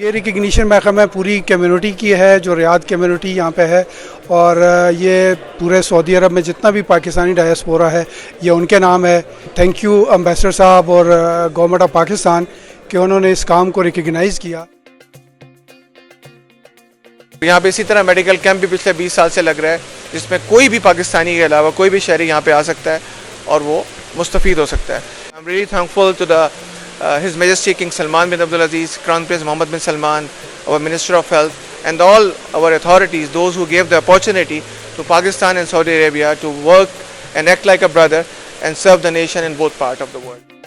ये रिकग्निशन मैं पूरी कम्युनिटी की है, जो रियाद कम्युनिटी यहाँ पे है, और ये पूरे सऊदी अरब में जितना भी पाकिस्तानी डायस्पोरा है ये उनके नाम है। थैंक यू एम्बेसडर साहब और गवर्नमेंट ऑफ पाकिस्तान कि उन्होंने इस काम को रिकग्नाइज़ किया। यहाँ पे इसी तरह मेडिकल कैंप भी पिछले 20 साल से लग रहा है, जिसमें कोई भी पाकिस्तानी के अलावा कोई भी शहरी यहाँ पे आ सकता है और वो मुस्तफ़ीद हो सकता है। I am really thankful to the His Majesty King Salman bin Abdul Aziz, Crown Prince Mohammed bin Salman, our Minister of Health, and all our authorities, those who gave the opportunity to Pakistan and Saudi Arabia to work and act like a brother and serve the nation in both parts of the world.